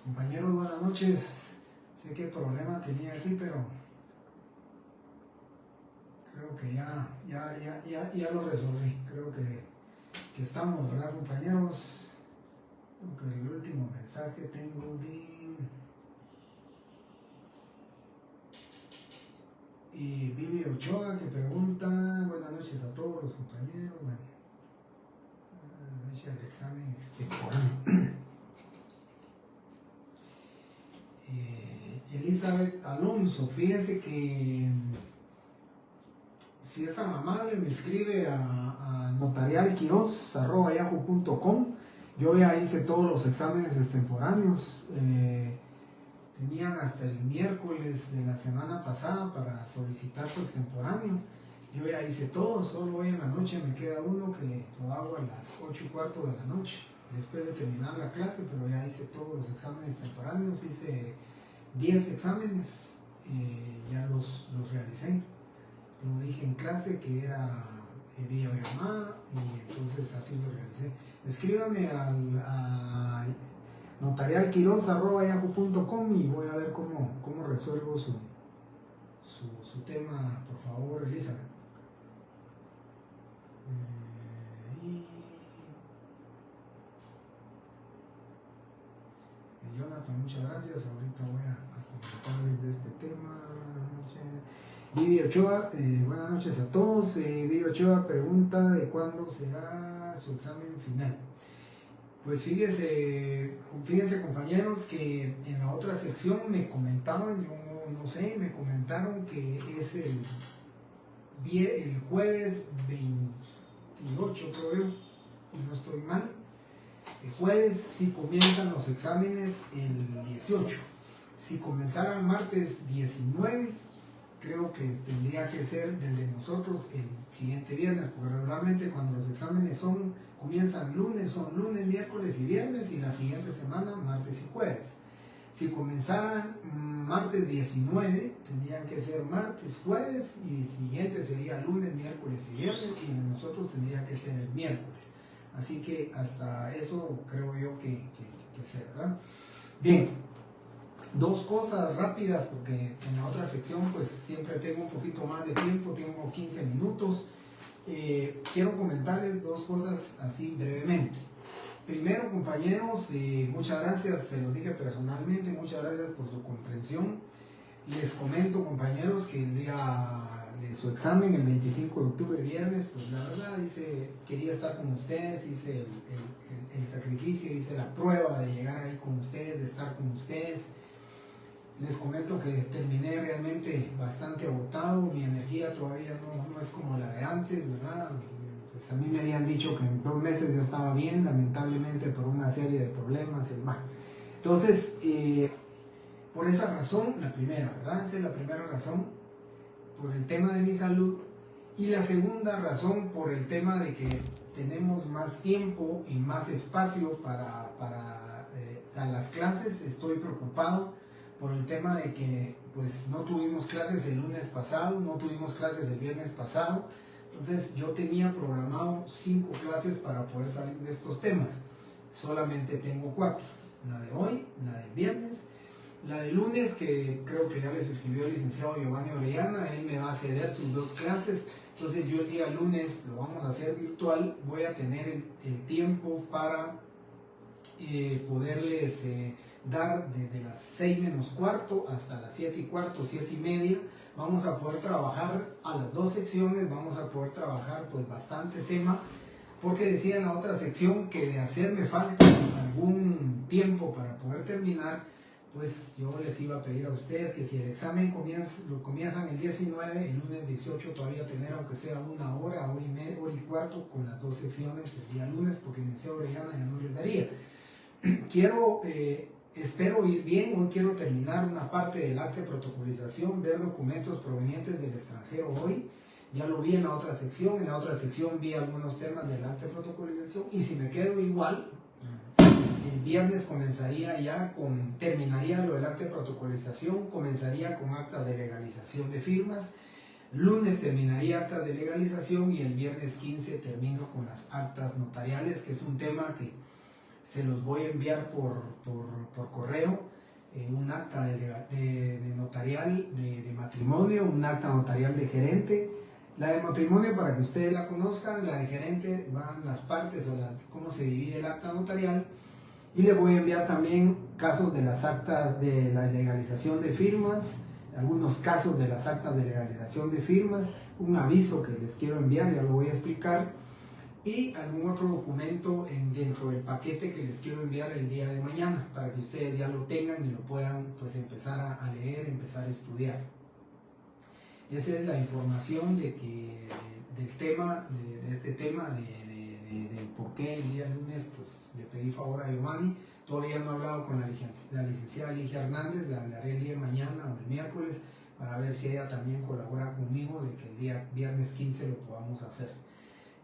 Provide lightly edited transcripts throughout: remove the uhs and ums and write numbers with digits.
Compañeros, buenas noches. Sé qué problema tenía aquí, pero creo que ya lo resolví. Creo que estamos, ¿verdad, compañeros? Creo que el último mensaje tengo de Vivi Ochoa, que pregunta: buenas noches a todos los compañeros. Bueno, noche del examen extemporáneo. Elizabeth Alonso, fíjese que si es tan amable me escribe a notarialquiroz@yahoo.com. Yo ya hice todos los exámenes extemporáneos. Tenían hasta el miércoles de la semana pasada para solicitar su extemporáneo. Yo ya hice todo, solo hoy en la noche me queda uno que lo hago a las 8:15 de la noche, después de terminar la clase, pero ya hice todos los exámenes extemporáneos, hice 10 exámenes, ya los realicé. Lo dije en clase que era videollamada y entonces así lo realicé. Escríbame a notarialquiroz@yahoo.com y voy a ver cómo resuelvo su tema, por favor, Elizabeth. Jonathan, muchas gracias. Ahorita voy a comentarles de este tema. Vivi Ochoa, buenas noches a todos. Vivi Ochoa pregunta de cuándo será su examen final. Pues fíjense compañeros, que en la otra sección me comentaban, yo no sé, me comentaron que es el jueves 28, creo yo, no estoy mal. El jueves si comienzan los exámenes el 18. Si comenzaran martes 19, creo que tendría que ser el de nosotros el siguiente viernes, porque regularmente cuando los exámenes comienzan lunes, son lunes, miércoles y viernes, y la siguiente semana martes y jueves. Si comenzaran martes 19, tendrían que ser martes, jueves, y el siguiente sería lunes, miércoles y viernes, y el de nosotros tendría que ser el miércoles. Así que hasta eso creo yo que sea, ¿verdad? Bien, dos cosas rápidas, porque en la otra sección pues siempre tengo un poquito más de tiempo, tengo 15 minutos. Quiero comentarles dos cosas así brevemente. Primero, compañeros, muchas gracias, se lo dije personalmente, muchas gracias por su comprensión. Les comento, compañeros, que el día de su examen, el 25 de octubre, viernes, pues la verdad quería estar con ustedes, hice el sacrificio, hice la prueba de llegar ahí con ustedes, de estar con ustedes. Les comento que terminé realmente bastante agotado, mi energía todavía no es como la de antes, ¿verdad? Pues a mí me habían dicho que en 2 meses ya estaba bien, lamentablemente por una serie de problemas, entonces, por esa razón, la primera, ¿verdad? Esa es la primera razón, por el tema de mi salud. Y la segunda razón, por el tema de que tenemos más tiempo y más espacio para las clases. Estoy preocupado por el tema de que pues no tuvimos clases el lunes pasado, no tuvimos clases el viernes pasado. Entonces yo tenía programado 5 clases para poder salir de estos temas. Solamente tengo 4. La de hoy, la del viernes, la de lunes, que creo que ya les escribió el licenciado Giovanni Orellana. Él me va a ceder sus 2 clases. Entonces yo el día lunes lo vamos a hacer virtual. Voy a tener el tiempo para poderles dar desde las 6 menos cuarto hasta las 7:15, 7:30. Vamos a poder trabajar a las 2 secciones, vamos a poder trabajar pues bastante tema, porque decía en la otra sección que de hacerme falta algún tiempo para poder terminar, pues yo les iba a pedir a ustedes que si el examen lo comienzan el 19, el lunes 18 todavía tener aunque sea 1 hora, hora y media, hora y cuarto con las 2 secciones el día lunes, porque el licenciado Orellana ya no les daría. Espero ir bien. Hoy quiero terminar una parte del acta de protocolización, ver documentos provenientes del extranjero hoy. Ya lo vi en la otra sección. En la otra sección vi algunos temas del acta de protocolización. Y si me quedo igual, el viernes terminaría lo del acta de protocolización, comenzaría con acta de legalización de firmas. Lunes terminaría acta de legalización y el viernes 15 termino con las actas notariales, que es un tema que se los voy a enviar por correo, un acta de notarial de matrimonio, un acta notarial de gerente. La de matrimonio, para que ustedes la conozcan, la de gerente van las partes o cómo se divide el acta notarial. Y les voy a enviar también casos de las actas de la legalización de firmas, algunos casos de las actas de legalización de firmas, un aviso que les quiero enviar, ya lo voy a explicar, y algún otro documento dentro del paquete que les quiero enviar el día de mañana, para que ustedes ya lo tengan y lo puedan pues empezar a leer, empezar a estudiar. Esa es la información del tema, de este tema, del por qué el día lunes pues le pedí favor a Giovanni. Todavía no he hablado con la licenciada Ligia Hernández, la haré el día de mañana o el miércoles, para ver si ella también colabora conmigo de que el día viernes 15 lo podamos hacer.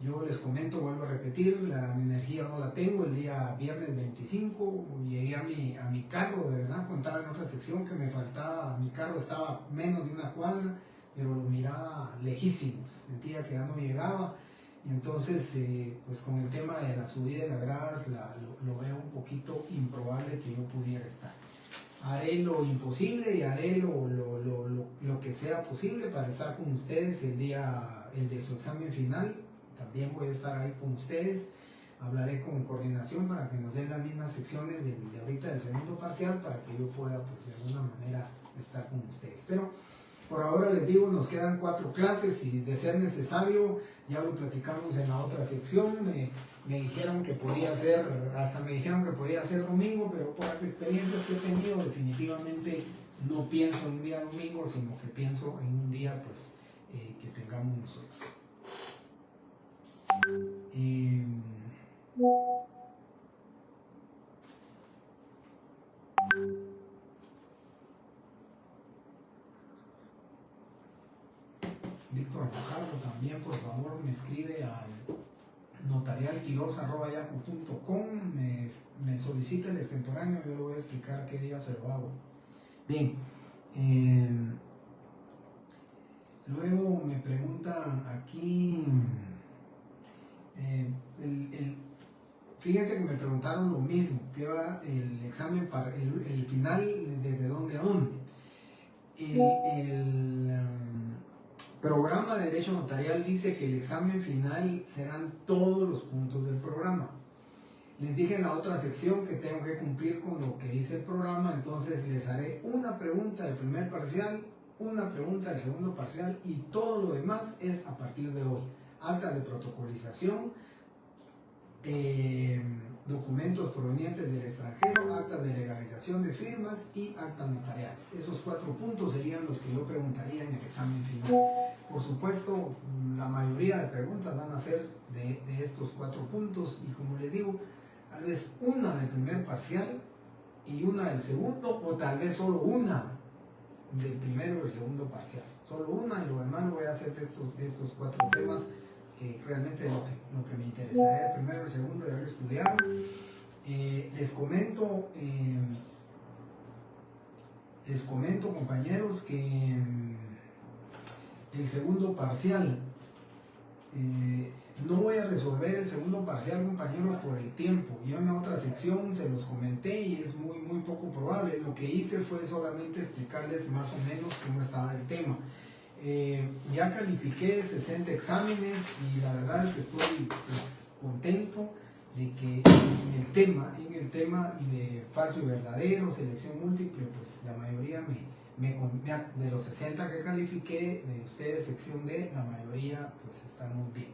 Yo les comento, vuelvo a repetir, la energía no la tengo. El día viernes 25 llegué a mi carro, de verdad, contaba en otra sección que me faltaba, mi carro estaba menos de una cuadra, pero lo miraba lejísimos, sentía que ya no llegaba, y entonces pues con el tema de la subida de las gradas lo veo un poquito improbable que yo pudiera estar. Haré lo imposible y haré lo que sea posible para estar con ustedes el de su examen final. También voy a estar ahí con ustedes. Hablaré con coordinación para que nos den las mismas secciones de ahorita del segundo parcial, para que yo pueda pues de alguna manera estar con ustedes. Pero por ahora les digo, nos quedan 4 clases y de ser necesario, ya lo platicamos en la otra sección, me dijeron que podía ser, hasta me dijeron que podía ser domingo, pero por las experiencias que he tenido, definitivamente no pienso en un día domingo, sino que pienso en un día pues que tengamos nosotros. Víctor Fajardo también, por favor, me escribe al notarialquiroz@yahoo.com, me solicita el extemporáneo, yo le voy a explicar qué día se lo hago. Bien, luego me preguntan aquí, fíjense que me preguntaron lo mismo, ¿qué va el examen para el final, desde dónde a dónde? El programa de Derecho Notarial dice que el examen final serán todos los puntos del programa. Les dije en la otra sección que tengo que cumplir con lo que dice el programa, entonces les haré una pregunta del primer parcial, una pregunta del segundo parcial, y todo lo demás es a partir de hoy. Actas de protocolización, documentos provenientes del extranjero, actas de legalización de firmas y actas notariales. Esos 4 puntos serían los que yo preguntaría en el examen final. Por supuesto, la mayoría de preguntas van a ser de estos 4 puntos, y como les digo, tal vez una del primer parcial y una del segundo, o tal vez solo una del primero y del segundo parcial. Solo una, y lo demás lo voy a hacer de estos 4 temas, que realmente es lo que me interesa. El primero y el segundo ya lo estudiaron. Les comento, compañeros, que el segundo parcial, no voy a resolver el segundo parcial, compañeros, por el tiempo. Yo en la otra sección se los comenté y es muy poco probable. Lo que hice fue solamente explicarles más o menos cómo estaba el tema. Ya califiqué 60 exámenes y la verdad es que estoy pues contento de que en el tema de falso y verdadero, selección múltiple, pues la mayoría de los 60 que califiqué, de ustedes sección D, la mayoría pues están muy bien.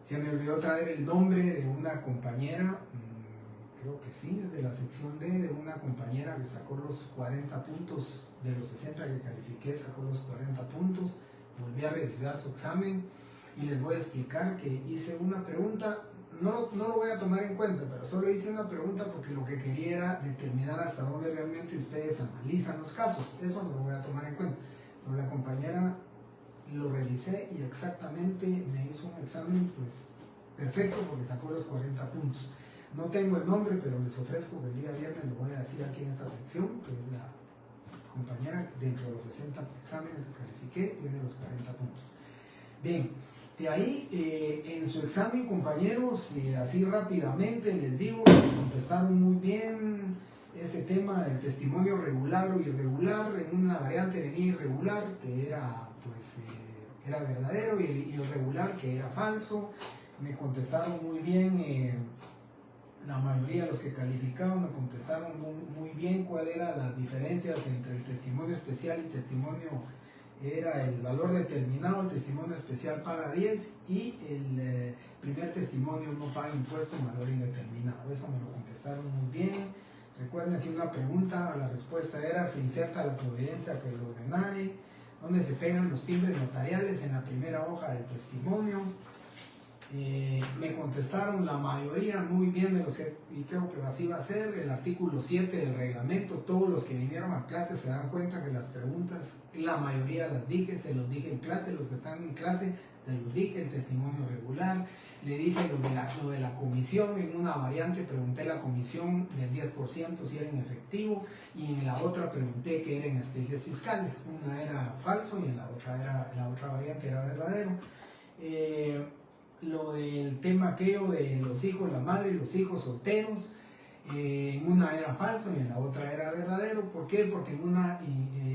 Se me olvidó traer el nombre de una compañera, creo que sí, de la sección D, de una compañera que sacó los 40 puntos, de los 60 que califiqué, sacó los 40 puntos. Volví a revisar su examen y les voy a explicar que hice una pregunta, no lo voy a tomar en cuenta, pero solo hice una pregunta porque lo que quería era determinar hasta dónde realmente ustedes analizan los casos. Eso no lo voy a tomar en cuenta, pero la compañera lo revisé y exactamente me hizo un examen pues perfecto, porque sacó los 40 puntos. No tengo el nombre, pero les ofrezco que el día viernes lo voy a decir aquí en esta sección, que es la compañera dentro de los 60 exámenes que califiqué, tiene los 40 puntos. Bien, De ahí, en su examen, compañeros, así rápidamente les digo, contestaron muy bien ese tema del testimonio regular o irregular. En una variante venía irregular, que era, pues, era verdadero, y el regular, que era falso. Me contestaron muy bien, la mayoría de los que calificaban me contestaron muy bien cuál eran las diferencias entre el testimonio especial y testimonio. Era el valor determinado, el testimonio especial paga 10 y el primer testimonio no paga impuesto en valor indeterminado. Eso me lo contestaron muy bien. Recuerden, si una pregunta, la respuesta era: se inserta la providencia que lo ordenare, donde se pegan los timbres notariales en la primera hoja del testimonio. Me contestaron la mayoría muy bien de los que, y creo que así va a ser, el artículo 7 del reglamento. Todos los que vinieron a clase se dan cuenta que las preguntas, la mayoría las dije, se los dije en clase. Los que están en clase, se los dije. El testimonio regular, le dije lo de la comisión. En una variante pregunté la comisión del 10% si era en efectivo, y en la otra pregunté que era en especies fiscales. Una era falso y en la otra variante era verdadero. Lo del tema aquello de los hijos, la madre y los hijos solteros, en una era falso y en la otra era verdadero. ¿Por qué? Porque en una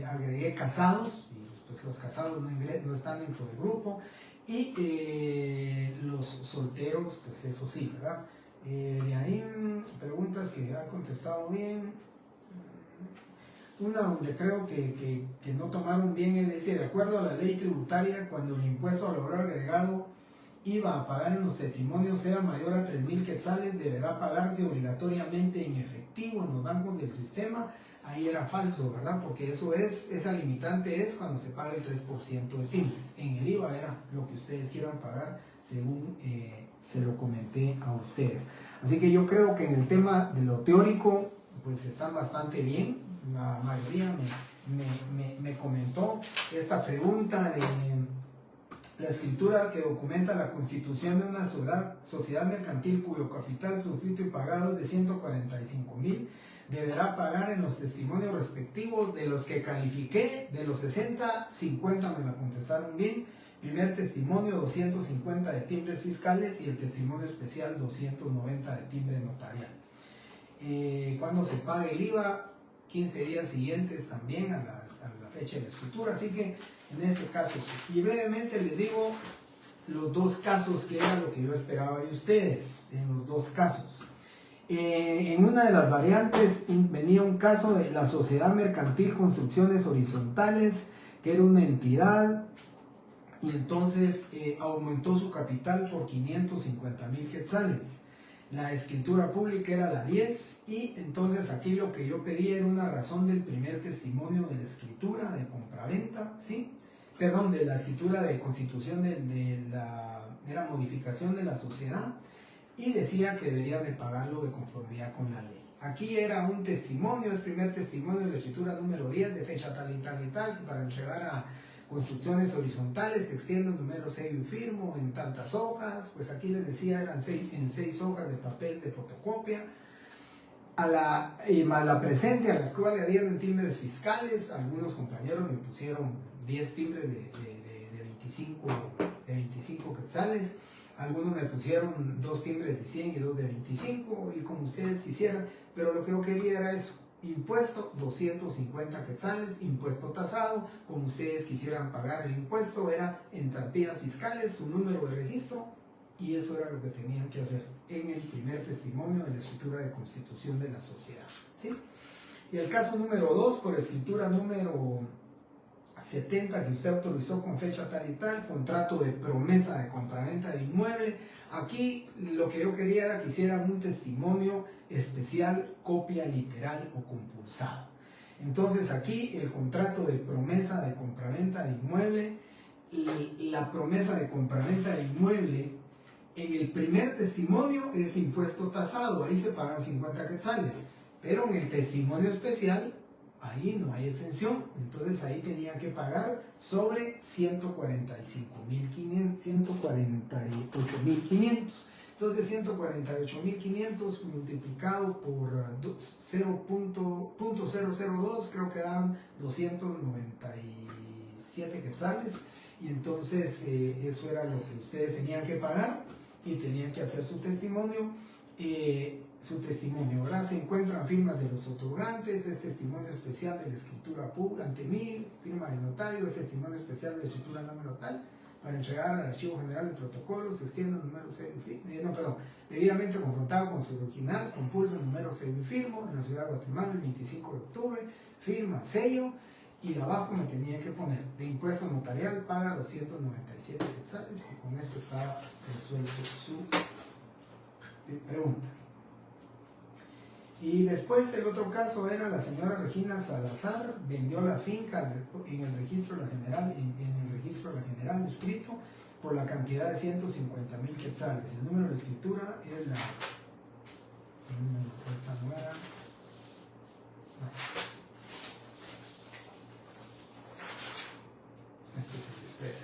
agregué casados, y pues los casados no están dentro del grupo, y los solteros, pues eso sí, ¿verdad? De ahí, preguntas que ha contestado bien. Una donde creo que no tomaron bien es: dice, de acuerdo a la ley tributaria, cuando el impuesto al valor agregado IVA a pagar en los testimonios sea mayor a 3.000 quetzales, deberá pagarse obligatoriamente en efectivo en los bancos del sistema. Ahí era falso, ¿verdad? Porque esa limitante es cuando se paga el 3% de timbres. En el IVA era lo que ustedes quieran pagar, según se lo comenté a ustedes. Así que yo creo que en el tema de lo teórico, pues están bastante bien. La mayoría me comentó esta pregunta de la escritura que documenta la constitución de una sociedad mercantil cuyo capital suscrito y pagado es de 145,000, deberá pagar en los testimonios respectivos. De los que califiqué, de los 60, 50 me la contestaron bien. Primer testimonio, 250 de timbres fiscales, y el testimonio especial, 290 de timbre notarial. Cuando se pague el IVA, 15 días siguientes también a la fecha de la escritura. Así que en este caso sí. Y brevemente les digo los dos casos, que era lo que yo esperaba de ustedes. En los dos casos, en una de las variantes venía un caso de la Sociedad Mercantil Construcciones Horizontales, que era una entidad, y entonces aumentó su capital por 550,000 quetzales. La escritura pública era la 10, y entonces aquí lo que yo pedí era una razón del primer testimonio de la escritura de compraventa, ¿sí? Perdón, de la escritura de constitución era modificación de la sociedad, y decía que debería de pagarlo de conformidad con la ley. Aquí era un testimonio, es primer testimonio de la escritura número 10, de fecha tal y tal y tal, para entregar a Construcciones Horizontales, se extiende el número sello y firmo en tantas hojas. Pues aquí les decía, eran en 6 hojas de papel de fotocopia. A la presente, a la cual le dieron timbres fiscales. Algunos compañeros me pusieron 10 timbres de 25 quetzales. Algunos me pusieron 2 timbres de 100 y 2 de 25, y como ustedes quisieran. Pero lo que yo quería era eso: impuesto 250 quetzales, impuesto tasado, como ustedes quisieran pagar el impuesto, era en estampillas fiscales, su número de registro, y eso era lo que tenían que hacer en el primer testimonio de la escritura de constitución de la sociedad, ¿sí? Y el caso número 2, por escritura número 70, que usted autorizó con fecha tal y tal, contrato de promesa de compraventa de inmueble. Aquí lo que yo quería era que hicieran un testimonio especial, copia literal o compulsado. Entonces aquí el contrato de promesa de compraventa de inmueble, la promesa de compraventa de inmueble, en el primer testimonio es impuesto tasado, ahí se pagan 50 quetzales, pero en el testimonio especial ahí no hay exención. Entonces ahí tenían que pagar sobre 148.500. Entonces 148.500 multiplicado por 0.002, creo que daban 297 quetzales. y entonces eso era lo que ustedes tenían que pagar y tenían que hacer su testimonio. ¿Verdad? Se encuentran firmas de los otorgantes, es testimonio especial de la escritura pública ante mí, firma del notario, es testimonio especial de la escritura número tal, para entregar al Archivo General de Protocolos, se extiende el número debidamente confrontado con su original, con pulso número cero y firmo, en la ciudad de Guatemala el 25 de octubre, firma, sello, y de abajo me tenía que poner, de impuesto notarial paga 297 quetzales, y con esto estaba resuelto su pregunta. Y después el otro caso era la señora Regina Salazar, vendió la finca en el registro de la general, inscrito por la cantidad de 150,000 quetzales. El número de la escritura es esta no era. Este es el de ustedes.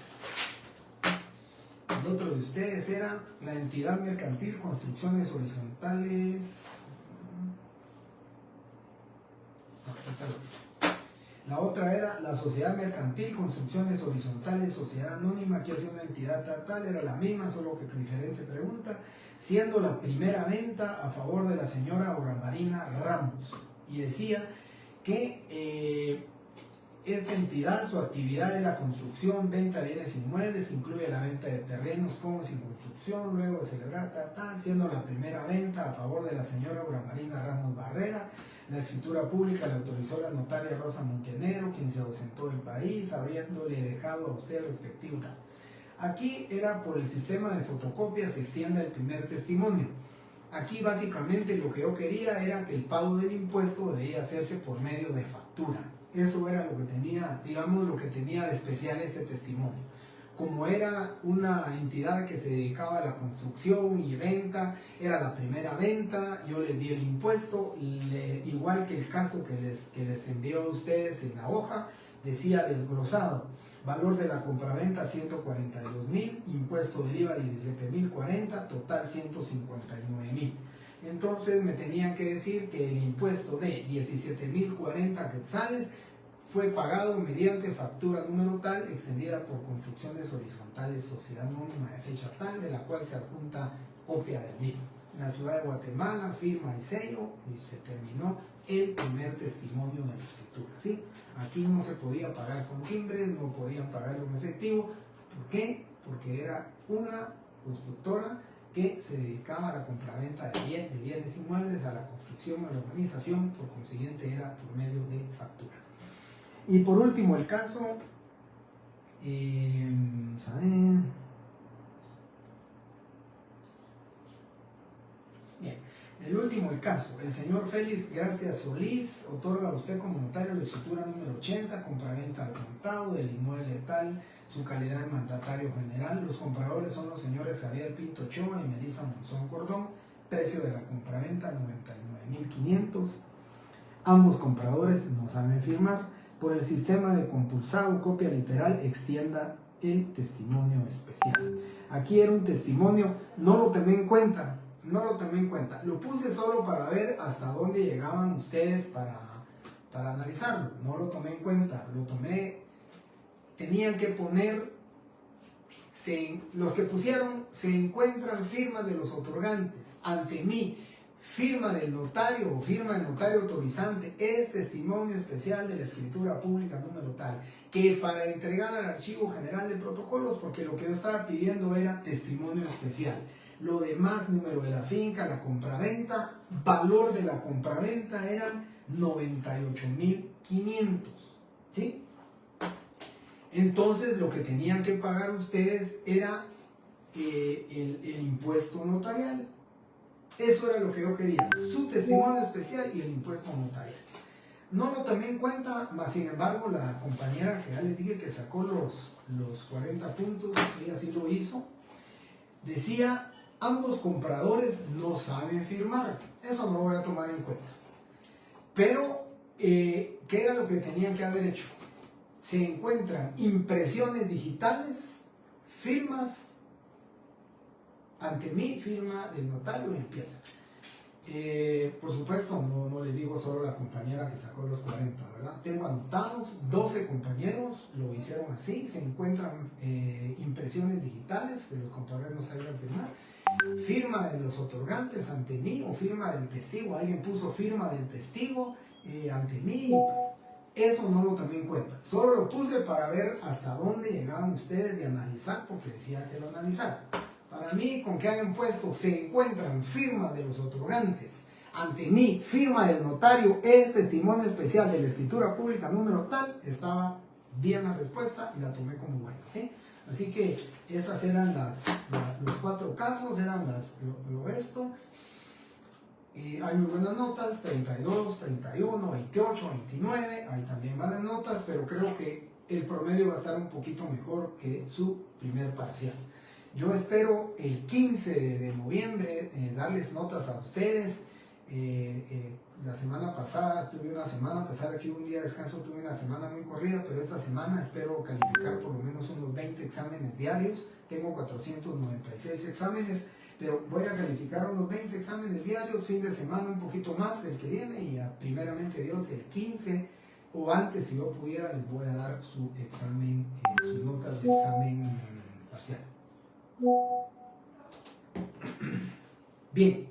El otro de ustedes era la entidad mercantil construcciones horizontales. La otra era la sociedad mercantil, construcciones horizontales, sociedad anónima, que es una entidad tal, era la misma, solo que con diferente pregunta, siendo la primera venta a favor de la señora Aura Marina Ramos. Y decía que esta entidad, su actividad es la construcción, venta de bienes inmuebles, incluye la venta de terrenos con y sin construcción, luego de celebrar siendo la primera venta a favor de la señora Aura Marina Ramos Barrera. La escritura pública le autorizó la notaria Rosa Montenegro, quien se ausentó del país, habiéndole dejado a usted el respectivo. Aquí era por el sistema de fotocopia, se extiende el primer testimonio. Aquí básicamente lo que yo quería era que el pago del impuesto debía hacerse por medio de factura. Eso era lo que tenía, digamos, lo que tenía de especial este testimonio. Como era una entidad que se dedicaba a la construcción y venta, era la primera venta, yo les di el impuesto, igual que el caso que les envió a ustedes en la hoja, decía desglosado, valor de la compraventa 142,000, impuesto del IVA 17,040, total 159,000. Entonces me tenían que decir que el impuesto de 17,040 quetzales fue pagado mediante factura número tal, extendida por Construcciones Horizontales, sociedad anónima de fecha tal, de la cual se adjunta copia del mismo. En la ciudad de Guatemala, firma y sello, y se terminó el primer testimonio de la escritura. ¿Sí? Aquí no se podía pagar con timbres, no podían pagarlo en efectivo. ¿Por qué? Porque era una constructora que se dedicaba a la compraventa de bienes inmuebles, a la construcción, a la urbanización, por consiguiente era por medio de factura. Y por último el caso, vamos a ver. Bien, el último el caso, el señor Félix Gracia Solís otorga a usted como notario la escritura número 80, compraventa al contado del inmueble tal, su calidad de mandatario general. Los compradores son los señores Javier Pinto Ochoa y Melissa Monzón Cordón, precio de la compraventa 99,500. Ambos compradores no saben firmar. Por el sistema de compulsado, copia literal, extienda el testimonio especial. Aquí era un testimonio, no lo tomé en cuenta, lo puse solo para ver hasta dónde llegaban ustedes para analizarlo, no lo tomé en cuenta, tenían que poner, los que pusieron, se encuentran firmas de los otorgantes, ante mí, firma del notario o firma del notario autorizante, es testimonio especial de la escritura pública número tal, que para entregar al Archivo General de Protocolos, porque lo que yo estaba pidiendo era testimonio especial. Lo demás, número de la finca, la compraventa, valor de la compraventa eran 98,500, ¿sí? Entonces lo que tenían que pagar ustedes era el impuesto notarial. Eso era lo que yo quería, su testimonio especial y el impuesto notarial. No lo tomé en cuenta, mas sin embargo la compañera que ya les dije que sacó los 40 puntos, ella sí lo hizo, decía, ambos compradores no saben firmar. Eso no lo voy a tomar en cuenta. Pero, ¿qué era lo que tenían que haber hecho? Se encuentran impresiones digitales, firmas, ante mí, firma del notario y empieza. Por supuesto, no les les digo solo la compañera que sacó los 40, ¿verdad? Tengo anotados 12 compañeros, lo hicieron así, se encuentran impresiones digitales que los contadores nos ayudan a firmar, firma de los otorgantes ante mí o firma del testigo, alguien puso firma del testigo ante mí, eso no lo tomé en cuenta, solo lo puse para ver hasta dónde llegaban ustedes de analizar, porque decía que lo analizaran. Para mí, con que hayan puesto se encuentran firma de los otorgantes ante mí, firma del notario, es testimonio especial de la escritura pública número tal, estaba bien la respuesta y la tomé como buena, ¿sí? Así que esas eran los 4 casos, eran esto. Hay muy buenas notas, 32, 31, 28, 29, hay también malas notas, pero creo que el promedio va a estar un poquito mejor que su primer parcial. Yo espero el 15 de noviembre darles notas a ustedes. La semana pasada tuve una semana, a pesar de que un día de descanso tuve una semana muy corrida, pero esta semana espero calificar por lo menos unos 20 exámenes diarios. Tengo 496 exámenes, pero voy a calificar unos 20 exámenes diarios, fin de semana un poquito más el que viene y primeramente Dios el 15 o antes, si yo pudiera, les voy a dar su examen, sus notas de examen parcial. Bien,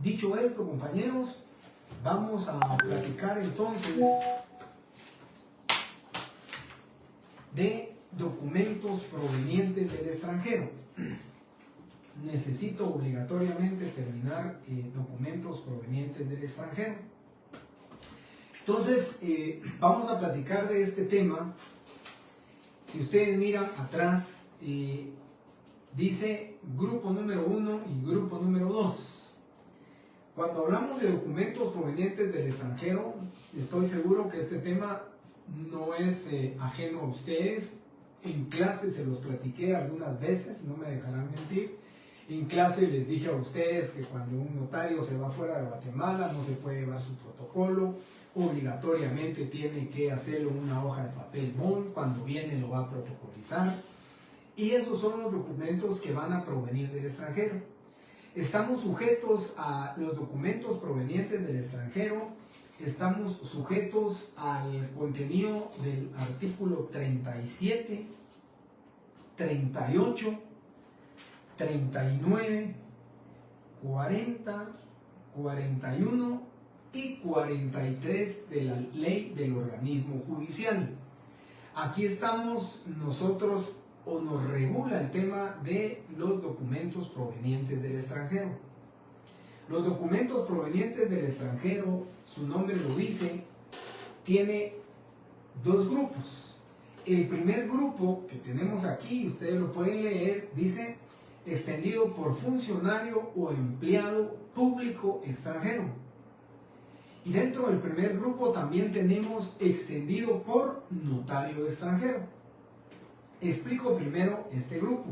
dicho esto, compañeros, vamos a platicar entonces de documentos provenientes del extranjero. Necesito obligatoriamente terminar documentos provenientes del extranjero. Entonces, vamos a platicar de este tema. Si ustedes miran atrás, dice grupo número 1 y grupo número 2. Cuando hablamos de documentos provenientes del extranjero, estoy seguro que este tema no es ajeno a ustedes. En clase se los platiqué algunas veces, no me dejarán mentir. En clase les dije a ustedes que cuando un notario se va fuera de Guatemala no se puede llevar su protocolo, obligatoriamente tiene que hacerlo en una hoja de papel bond, cuando viene lo va a protocolizar. Y esos son los documentos que van a provenir del extranjero. Estamos sujetos a los documentos provenientes del extranjero, estamos sujetos al contenido del artículo 37, 38, 39, 40, 41 y 43 de la ley del organismo judicial. Aquí estamos nosotros, o nos regula el tema de los documentos provenientes del extranjero. Los documentos provenientes del extranjero, su nombre lo dice, tiene 2 grupos. El primer grupo que tenemos aquí, ustedes lo pueden leer, dice extendido por funcionario o empleado público extranjero. Y dentro del primer grupo también tenemos extendido por notario extranjero. Explico primero este grupo.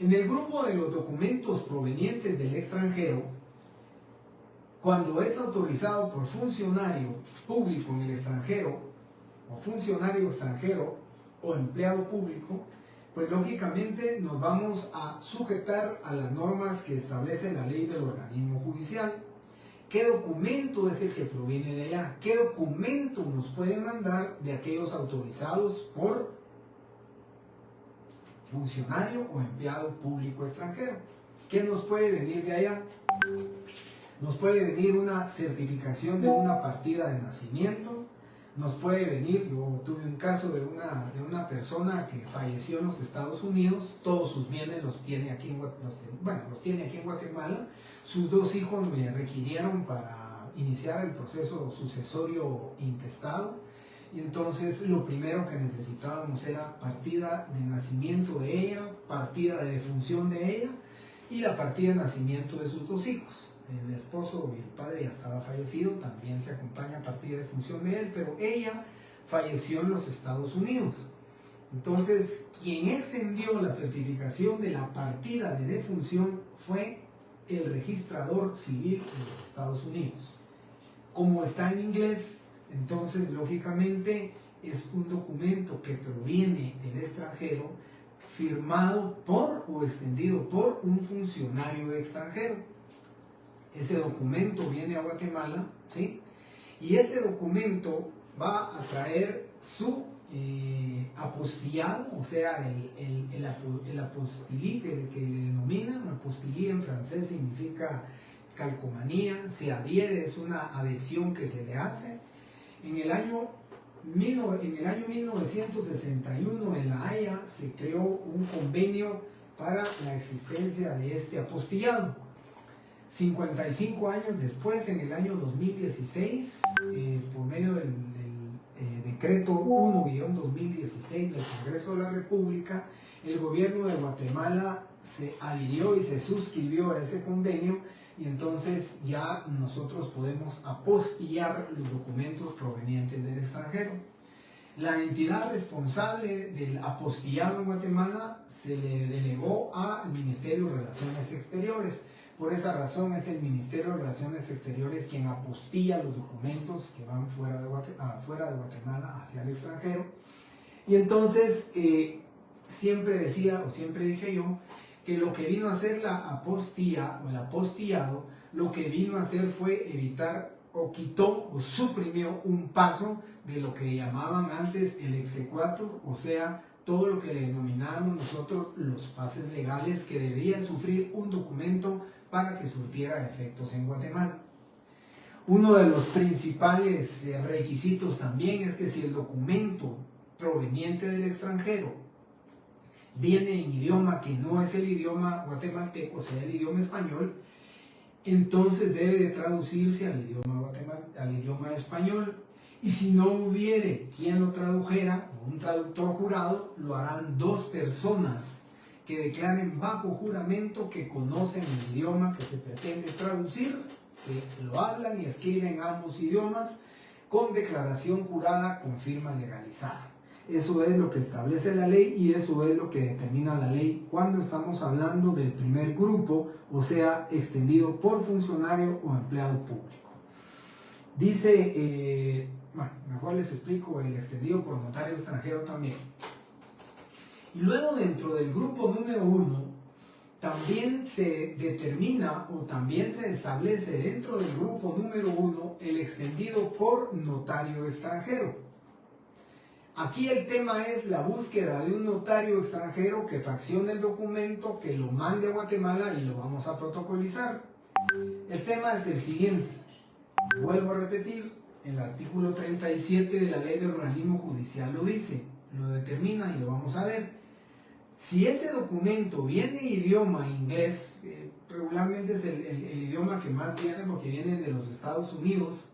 En el grupo de los documentos provenientes del extranjero, cuando es autorizado por funcionario público en el extranjero, o funcionario extranjero, o empleado público, pues lógicamente nos vamos a sujetar a las normas que establece la ley del organismo judicial. ¿Qué documento es el que proviene de allá? ¿Qué documento nos pueden mandar de aquellos autorizados por funcionario o empleado público extranjero? ¿Qué nos puede venir de allá? Nos puede venir una certificación de una partida de nacimiento, nos puede venir, yo tuve un caso de una persona que falleció en los Estados Unidos, todos sus bienes los tiene aquí en Guatemala, sus 2 hijos me requirieron para iniciar el proceso sucesorio intestado, y entonces lo primero que necesitábamos era partida de nacimiento de ella, partida de defunción de ella y la partida de nacimiento de sus 2 hijos. El esposo y el padre ya estaba fallecido, también se acompaña partida de defunción de él, pero ella falleció en los Estados Unidos. Entonces, quien extendió la certificación de la partida de defunción fue el registrador civil de los Estados Unidos. Como está en inglés, entonces lógicamente es un documento que proviene del extranjero, firmado por o extendido por un funcionario extranjero. Ese documento viene a Guatemala, ¿sí? Y ese documento va a traer su apostillado, o sea, el apostilí que le denominan. Apostilí en francés significa calcomanía, se adhiere, es una adhesión que se le hace. En el año 1961 en La Haya se creó un convenio para la existencia de este apostillado. 55 años después, en el año 2016, por medio del decreto 1-2016 del Congreso de la República, el gobierno de Guatemala se adhirió y se suscribió a ese convenio, y entonces ya nosotros podemos apostillar los documentos provenientes del extranjero. La entidad responsable del apostillado en Guatemala se le delegó al Ministerio de Relaciones Exteriores. Por esa razón es el Ministerio de Relaciones Exteriores quien apostilla los documentos que van fuera de Guatemala hacia el extranjero. Y entonces siempre dije yo que lo que vino a hacer la apostilla o el apostillado, lo que vino a hacer fue evitar o quitó o suprimió un paso de lo que llamaban antes el exequatur, o sea, todo lo que le denominábamos nosotros los pases legales que debían sufrir un documento para que surtiera efectos en Guatemala. Uno de los principales requisitos también es que si el documento proveniente del extranjero viene en idioma que no es el idioma guatemalteco, o sea, el idioma español, entonces debe de traducirse al idioma español. Y si no hubiere quien lo tradujera, o un traductor jurado, lo harán dos personas que declaren bajo juramento que conocen el idioma que se pretende traducir, que lo hablan y escriben ambos idiomas, con declaración jurada con firma legalizada. Eso es lo que establece la ley y eso es lo que determina la ley cuando estamos hablando del primer grupo, o sea, extendido por funcionario o empleado público. Dice, bueno, mejor les explico el extendido por notario extranjero también. Y luego dentro del grupo número 1, también se determina o también se establece dentro del grupo número 1 el extendido por notario extranjero. Aquí el tema es la búsqueda de un notario extranjero que faccione el documento, que lo mande a Guatemala y lo vamos a protocolizar. El tema es el siguiente. Vuelvo a repetir, el artículo 37 de la Ley de Organismo Judicial lo dice, lo determina y lo vamos a ver. Si ese documento viene en idioma inglés, regularmente es el idioma que más viene porque viene de los Estados Unidos,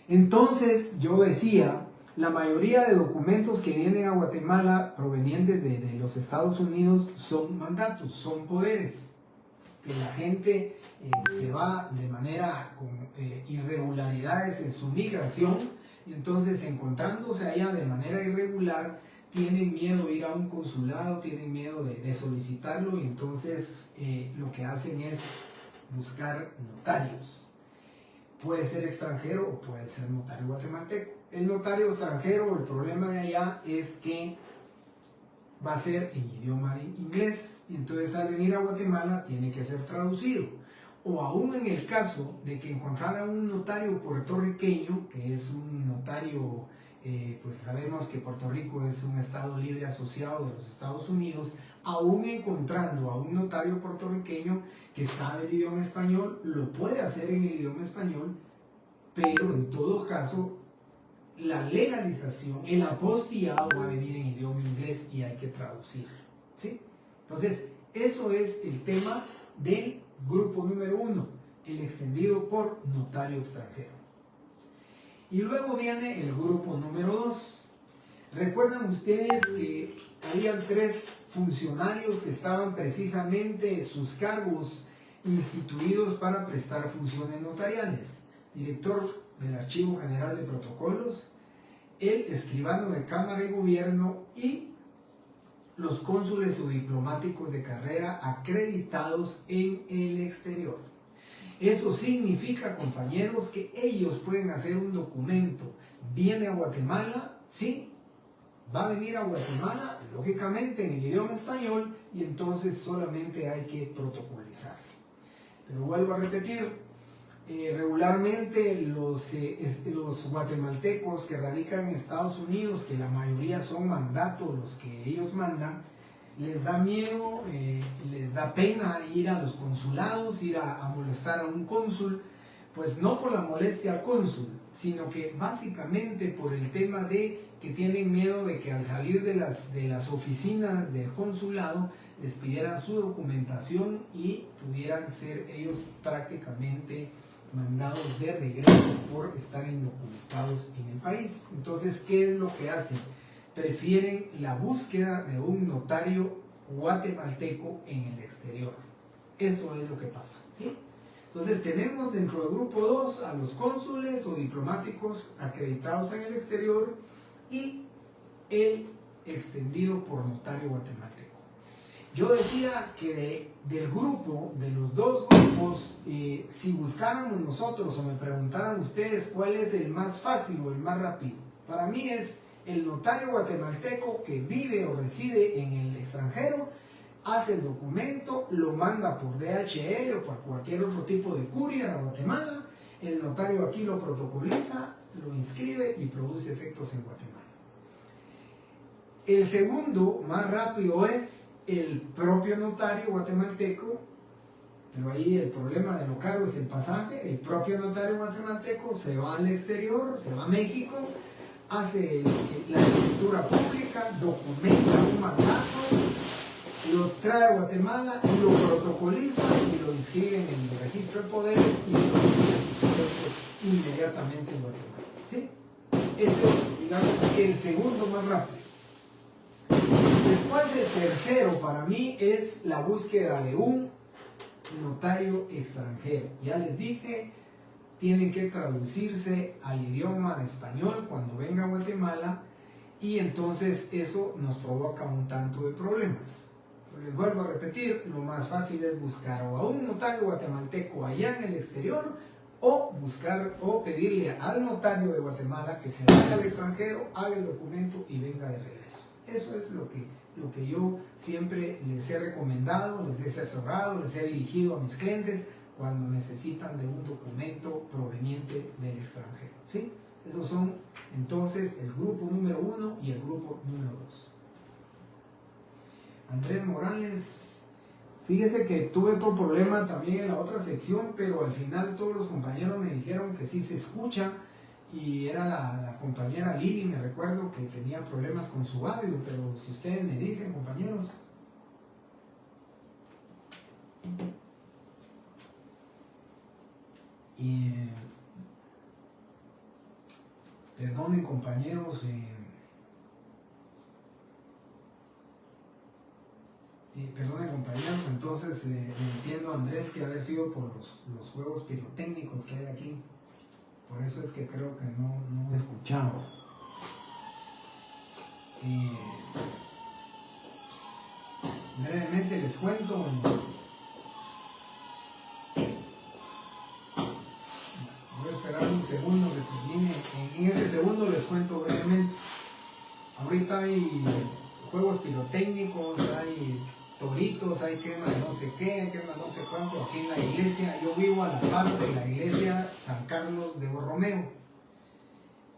entonces yo decía, la mayoría de documentos que vienen a Guatemala provenientes de los Estados Unidos son mandatos, son poderes, que la gente se va de manera con irregularidades en su migración y entonces encontrándose allá de manera irregular tienen miedo de ir a un consulado, tienen miedo de solicitarlo y entonces lo que hacen es buscar notarios. Puede ser extranjero o puede ser notario guatemalteco. El notario extranjero, el problema de allá es que va a ser en idioma inglés y entonces al venir a Guatemala tiene que ser traducido. O aún en el caso de que encontraran un notario puertorriqueño, que es un notario, pues sabemos que Puerto Rico es un estado libre asociado de los Estados Unidos, aún encontrando a un notario puertorriqueño que sabe el idioma español, lo puede hacer en el idioma español, pero en todo caso la legalización, el apostillado va a venir en idioma inglés y hay que traducirlo, ¿sí? Entonces, eso es el tema del grupo número 1, el extendido por notario extranjero. Y luego viene el grupo número 2. Recuerdan ustedes que habían 3 funcionarios que estaban precisamente sus cargos instituidos para prestar funciones notariales. Director del Archivo General de Protocolos, el escribano de Cámara y Gobierno y los cónsules o diplomáticos de carrera acreditados en el exterior. Eso significa, compañeros, que ellos pueden hacer un documento, viene a Guatemala, sí, va a venir a Guatemala, lógicamente en el idioma español, y entonces solamente hay que protocolizar. Pero vuelvo a repetir, Regularmente los guatemaltecos que radican en Estados Unidos, que la mayoría son mandatos los que ellos mandan, les da miedo, les da pena ir a los consulados, ir a molestar a un cónsul, pues no por la molestia al cónsul, sino que básicamente por el tema de que tienen miedo de que al salir de las oficinas del consulado les pidieran su documentación y pudieran ser ellos prácticamente mandados de regreso por estar indocumentados en el país. Entonces, ¿qué es lo que hacen? Prefieren la búsqueda de un notario guatemalteco en el exterior. Eso es lo que pasa, ¿sí? Entonces tenemos dentro del grupo 2 a los cónsules o diplomáticos acreditados en el exterior y el extendido por notario guatemalteco. Yo decía que del grupo, de los dos grupos, si buscáramos nosotros o me preguntaran ustedes cuál es el más fácil o el más rápido, para mí es el notario guatemalteco que vive o reside en el extranjero, hace el documento, lo manda por DHL o por cualquier otro tipo de courier a Guatemala, el notario aquí lo protocoliza, lo inscribe y produce efectos en Guatemala. El segundo, más rápido, es el propio notario guatemalteco, pero ahí el problema de lo caro es el pasaje. El propio notario guatemalteco se va al exterior, se va a México, hace la escritura pública, documenta un mandato, lo trae a Guatemala, lo protocoliza y lo inscribe en el registro de poderes y produce sus efectos inmediatamente en Guatemala, ¿sí? Ese es, digamos, el segundo más rápido. Después el tercero para mí es la búsqueda de un notario extranjero. Ya les dije, tienen que traducirse al idioma español cuando venga a Guatemala y entonces eso nos provoca un tanto de problemas. Les vuelvo a repetir, lo más fácil es buscar o a un notario guatemalteco allá en el exterior o buscar o pedirle al notario de Guatemala que se vaya al extranjero, haga el documento y venga de regreso. Eso es lo que yo siempre les he recomendado, les he asesorado, les he dirigido a mis clientes cuando necesitan de un documento proveniente del extranjero, ¿sí? Esos son entonces el grupo número 1 y el grupo número 2. Andrés Morales, fíjese que tuve otro problema también en la otra sección, pero al final todos los compañeros me dijeron que sí se escucha. Y era la compañera Lili, me recuerdo que tenía problemas con su audio, pero si ustedes me dicen, compañeros. Y perdonen, compañeros, perdonen, compañeros, entonces entiendo, Andrés, que haber sido por los juegos pirotécnicos que hay aquí. Por eso es que creo que no he escuchado. Brevemente les cuento. Voy a esperar un segundo que termine. En ese segundo les cuento brevemente. Ahorita hay juegos pirotécnicos, hay toritos, hay quema de no sé qué, hay quema de no sé cuánto aquí en la iglesia. Yo vivo a la par de la iglesia San Carlos de Borromeo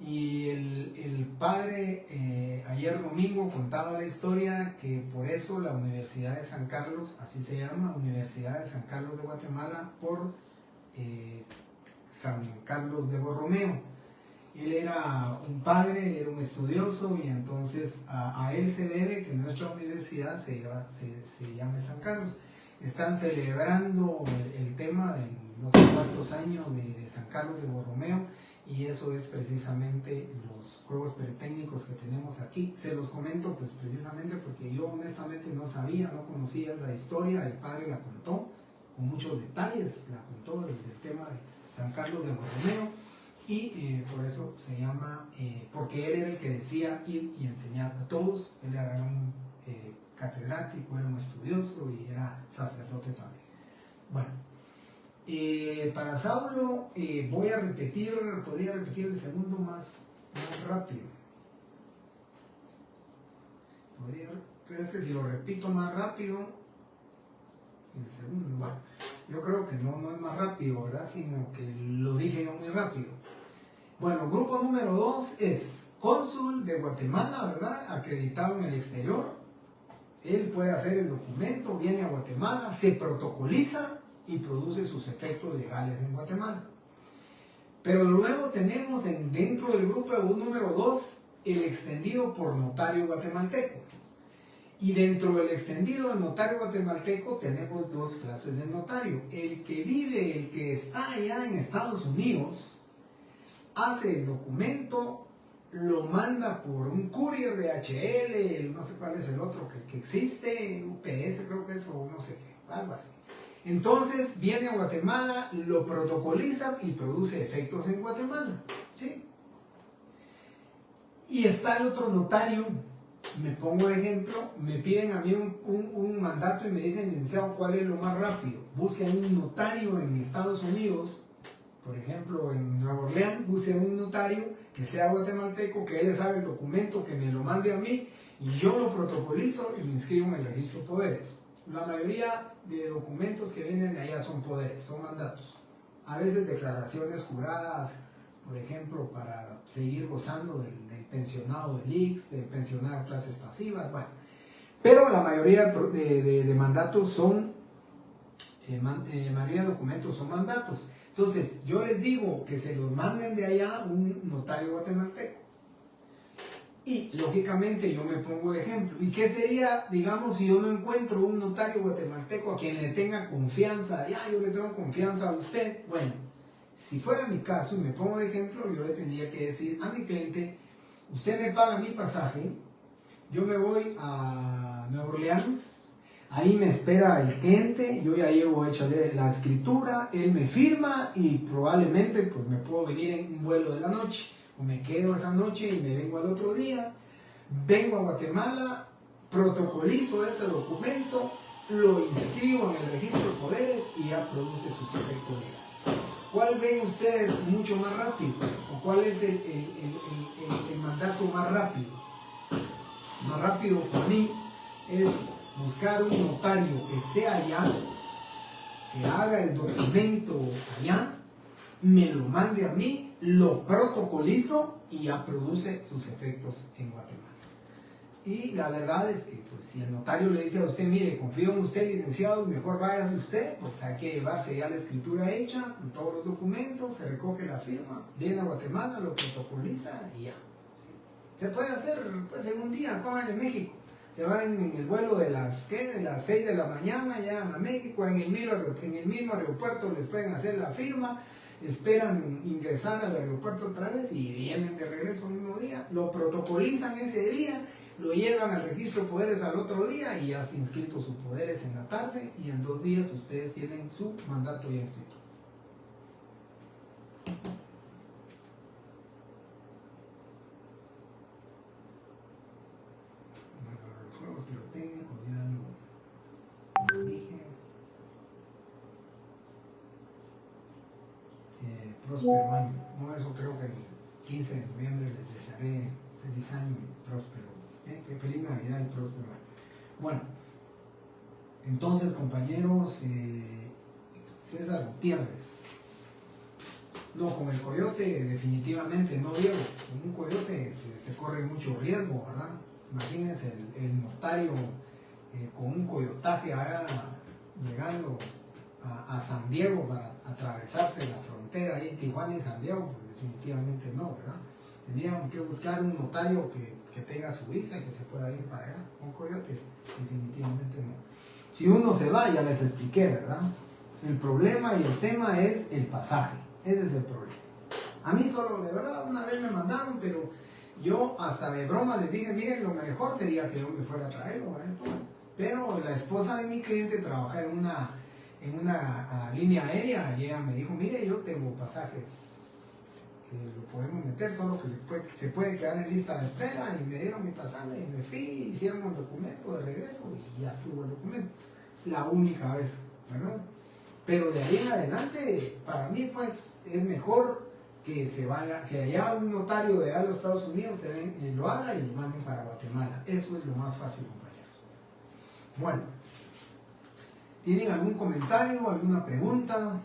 y el padre ayer domingo contaba la historia que por eso la Universidad de San Carlos, así se llama, Universidad de San Carlos de Guatemala, por San Carlos de Borromeo. Él era un padre, era un estudioso y entonces a él se debe que nuestra universidad se llame San Carlos. Están celebrando el tema de no sé cuántos años de San Carlos de Borromeo y eso es precisamente los juegos pirotécnicos que tenemos aquí. Se los comento pues precisamente porque yo honestamente no sabía, no conocía esa historia, el padre la contó con muchos detalles, la contó del tema de San Carlos de Borromeo. Y por eso se llama, porque él era el que decía ir y enseñar a todos. Él era un catedrático, era un estudioso y era sacerdote también. Bueno, para Saulo voy a podría repetir el segundo más rápido. Pero es que si lo repito más rápido, el segundo, bueno. Yo creo que no es más rápido, ¿verdad? Sino que el origen es muy rápido. Bueno, grupo número 2 es cónsul de Guatemala, ¿verdad? Acreditado en el exterior. Él puede hacer el documento, viene a Guatemala, se protocoliza y produce sus efectos legales en Guatemala. Pero luego tenemos dentro del grupo número 2 el extendido por notario guatemalteco. Y dentro del extendido del notario guatemalteco tenemos dos clases de notario. El que vive, el que está allá en Estados Unidos, hace el documento, lo manda por un courier de DHL, no sé cuál es el otro que existe, UPS creo que es, o no sé qué, algo así. Entonces viene a Guatemala, lo protocoliza y produce efectos en Guatemala, ¿sí? Y está el otro notario, me pongo de ejemplo, me piden a mí un mandato y me dicen, licenciado, ¿cuál es lo más rápido? Busquen un notario en Estados Unidos, por ejemplo en Nueva Orleans, busquen un notario que sea guatemalteco, que él sabe el documento, que me lo mande a mí y yo lo protocolizo y lo inscribo en el registro de poderes. La mayoría de documentos que vienen de allá son poderes, son mandatos. A veces declaraciones juradas, por ejemplo, para seguir gozando del pensionado del IX, del pensionado de clases pasivas, bueno. Pero la mayoría de mandatos son, mayoría de documentos son mandatos. Entonces, yo les digo que se los manden de allá un notario guatemalteco. Y, lógicamente, yo me pongo de ejemplo. ¿Y qué sería, digamos, si yo no encuentro un notario guatemalteco a quien le tenga confianza? Ya, yo le tengo confianza a usted. Bueno, si fuera mi caso y me pongo de ejemplo, yo le tendría que decir a mi cliente, usted me paga mi pasaje, yo me voy a Nueva Orleans, ahí me espera el cliente, yo ya llevo hecha la escritura, él me firma y probablemente pues me puedo venir en un vuelo de la noche, o me quedo esa noche y me vengo al otro día, vengo a Guatemala, protocolizo ese documento, lo inscribo en el registro de poderes y ya produce sus efectos legales. ¿Cuál ven ustedes mucho más rápido? ¿O cuál es el mandato más rápido? Más rápido para mí es buscar un notario que esté allá, que haga el documento allá, me lo mande a mí, lo protocolizo y ya produce sus efectos en Guatemala. Y la verdad es que pues, si el notario le dice a usted, mire, confío en usted, licenciado, mejor váyase usted, pues hay que llevarse ya la escritura hecha, con todos los documentos, se recoge la firma, viene a Guatemala, lo protocoliza y ya. Se puede hacer pues, en un día, pónganle en México. Se van en el vuelo de las 6 de la mañana, llegan a México, en el mismo aeropuerto les pueden hacer la firma, esperan ingresar al aeropuerto otra vez y vienen de regreso el mismo día, lo protocolizan ese día, lo llevan al registro de poderes al otro día y ya está inscrito sus poderes en la tarde y en 2 días ustedes tienen su mandato ya inscrito. Bueno, los juegos pirotécnicos ya lo dije. Próspero año. No, eso creo que el 15 de noviembre les desearé feliz año y próspero. Que feliz Navidad y próspero año. Bueno, entonces compañeros, César Gutiérrez. No, con el coyote definitivamente no, Diego. Con un coyote se corre mucho riesgo, ¿verdad? Imagínense el notario con un coyotaje ahora llegando a San Diego para atravesarse la frontera ahí en Tijuana y San Diego, pues definitivamente no, ¿verdad? Tendríamos que buscar un notario que tenga su visa y que se pueda ir para allá. Con coyote definitivamente no. Si uno se va, ya les expliqué, ¿verdad? El problema y el tema es el pasaje. Ese es el problema. A mí solo, de verdad, una vez me mandaron, pero yo hasta de broma les dije, miren, lo mejor sería que yo me fuera a traerlo, ¿eh? Pero la esposa de mi cliente trabaja en una línea aérea y ella me dijo, mire, yo tengo pasajes que lo podemos meter, solo que se puede quedar en lista de espera, y me dieron mi pasaje y me fui, hicieron el documento de regreso y ya estuvo el documento. La única vez, ¿verdad? Pero de ahí en adelante, para mí pues es mejor que se vaya, que allá un notario de allá de los Estados Unidos lo haga y lo manden para Guatemala. Eso es lo más fácil, compañeros. Bueno, ¿Tienen algún comentario, alguna pregunta?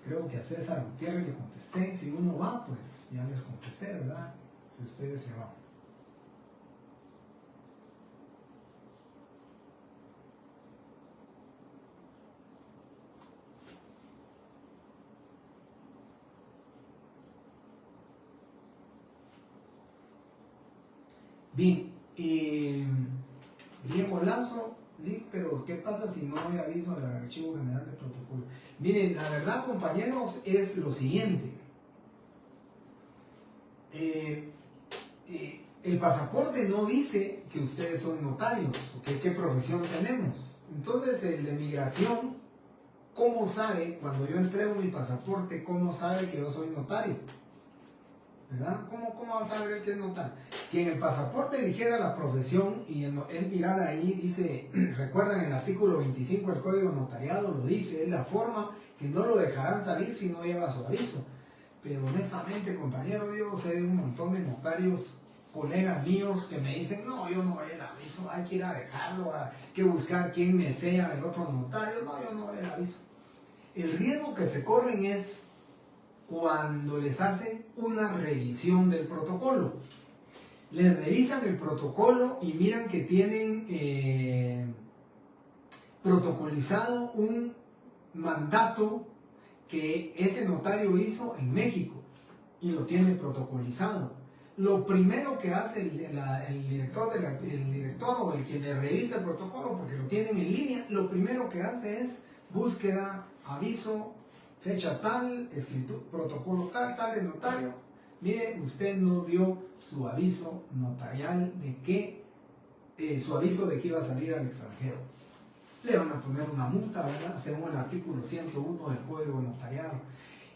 Creo que a César Gutiérrez le contesté. Si uno va, pues ya les contesté, ¿verdad? Si ustedes se van. Bien, Diego Lazo, pero ¿qué pasa si no hay aviso al Archivo General de Protocolo? Miren, la verdad, compañeros, es lo siguiente. El pasaporte no dice que ustedes son notarios, que qué profesión tenemos. Entonces, el de migración, ¿cómo sabe, cuando yo entrego mi pasaporte, cómo sabe que yo soy notario? ¿Verdad? ¿Cómo va a saber él que es notario? Si en el pasaporte dijera la profesión y él mirara ahí, dice, recuerdan el artículo 25 del Código Notariado, lo dice, es la forma que no lo dejarán salir si no lleva su aviso. Pero honestamente, compañero, yo sé de un montón de notarios, colegas míos, que me dicen, no, yo no voy el aviso, hay que ir a dejarlo, hay que buscar quién me sea el otro notario, no, yo no voy el aviso. El riesgo que se corren es cuando les hacen una revisión del protocolo. Les revisan el protocolo y miran que tienen protocolizado un mandato que ese notario hizo en México y lo tiene protocolizado. Lo primero que hace el director o el que le revisa el protocolo, porque lo tienen en línea, lo primero que hace es búsqueda, aviso, fecha tal, escrito, protocolo tal, tal de notario. Mire, usted no dio su aviso notarial de que, su aviso de que iba a salir al extranjero. Le van a poner una multa, ¿verdad? Según el artículo 101 del Código Notariado.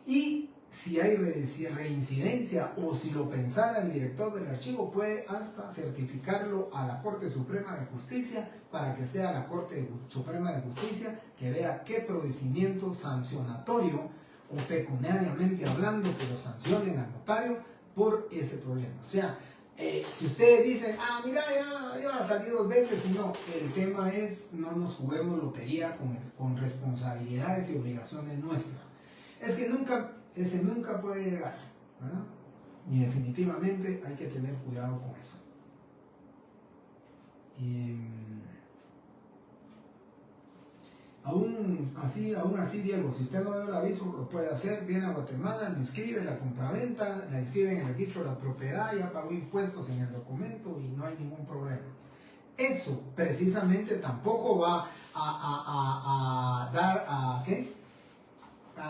Y si hay reincidencia o si lo pensara el director del archivo, puede hasta certificarlo a la Corte Suprema de Justicia para que sea la Corte Suprema de Justicia que vea qué procedimiento sancionatorio o pecuniariamente hablando que lo sancionen al notario por ese problema. O sea, si ustedes dicen, mira, ya salí 2 veces, y no, el tema es no nos juguemos lotería con responsabilidades y obligaciones nuestras. Es que ese nunca puede llegar, ¿verdad? Y definitivamente hay que tener cuidado con eso. Aún así, Diego, si usted no dio el aviso, lo puede hacer, viene a Guatemala, le inscribe la compraventa, la inscribe en el registro de la propiedad, ya pagó impuestos en el documento y no hay ningún problema. Eso precisamente tampoco va a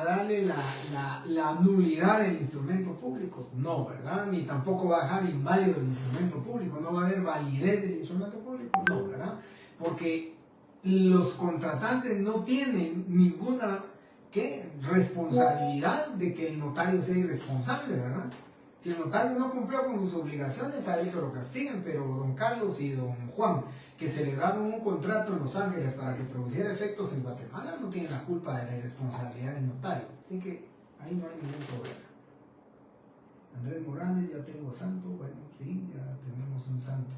darle la nulidad del instrumento público, no, ¿verdad? Ni tampoco va a dejar inválido el instrumento público, no va a haber validez del instrumento público, no, ¿verdad? Porque los contratantes no tienen ninguna responsabilidad de que el notario sea irresponsable, ¿verdad? Si el notario no cumplió con sus obligaciones, a él que lo castiguen, pero don Carlos y don Juan, que celebraron un contrato en Los Ángeles para que produciera efectos en Guatemala, no tienen la culpa de la irresponsabilidad del notario. Así que ahí no hay ningún problema. Andrés Morales, ya tengo santo, bueno, sí, ya tenemos un santo.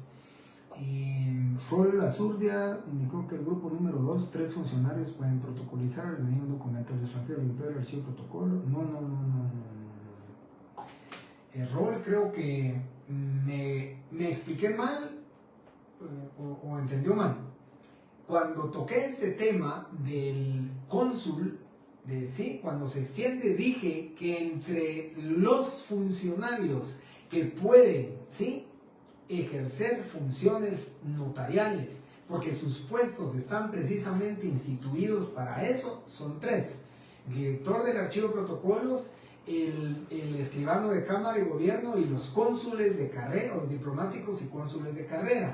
Sol Azurdia indicó que el grupo número 2, 3 funcionarios pueden protocolizar al venir un documento del extranjero y el archivo protocolo. No. Error, creo que me expliqué mal o entendió mal. Cuando toqué este tema del cónsul, cuando se extiende, dije que entre los funcionarios que pueden, ejercer funciones notariales, porque sus puestos están precisamente instituidos para eso, son 3. El director del archivo protocolos, el escribano de Cámara y Gobierno y los cónsules de carrera, los diplomáticos y cónsules de carrera.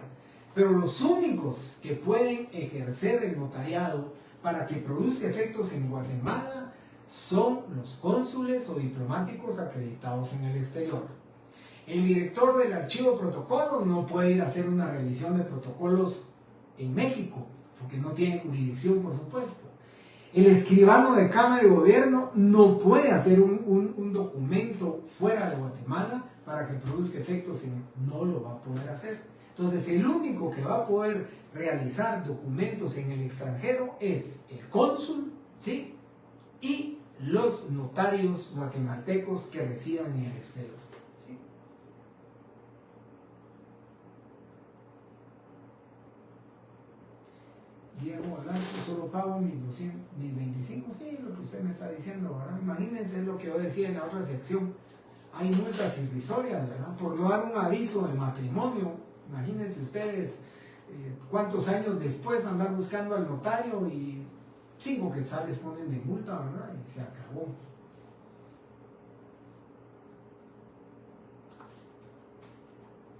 Pero los únicos que pueden ejercer el notariado para que produzca efectos en Guatemala son los cónsules o diplomáticos acreditados en el exterior. El director del archivo protocolo no puede ir a hacer una revisión de protocolos en México, porque no tiene jurisdicción, por supuesto. El escribano de Cámara y Gobierno no puede hacer un documento fuera de Guatemala para que produzca efectos, no lo va a poder hacer. Entonces, el único que va a poder realizar documentos en el extranjero es el cónsul, ¿sí? Y los notarios guatemaltecos que residan en el exterior, ¿sí? Diego Blanco, solo pago mis 25, sí, lo que usted me está diciendo, ¿verdad? Imagínense lo que yo decía en la otra sección. Hay multas irrisorias, ¿verdad? Por no dar un aviso de matrimonio. Imagínense ustedes cuántos años después andar buscando al notario y 5 quetzales ponen de multa, ¿verdad? Y se acabó.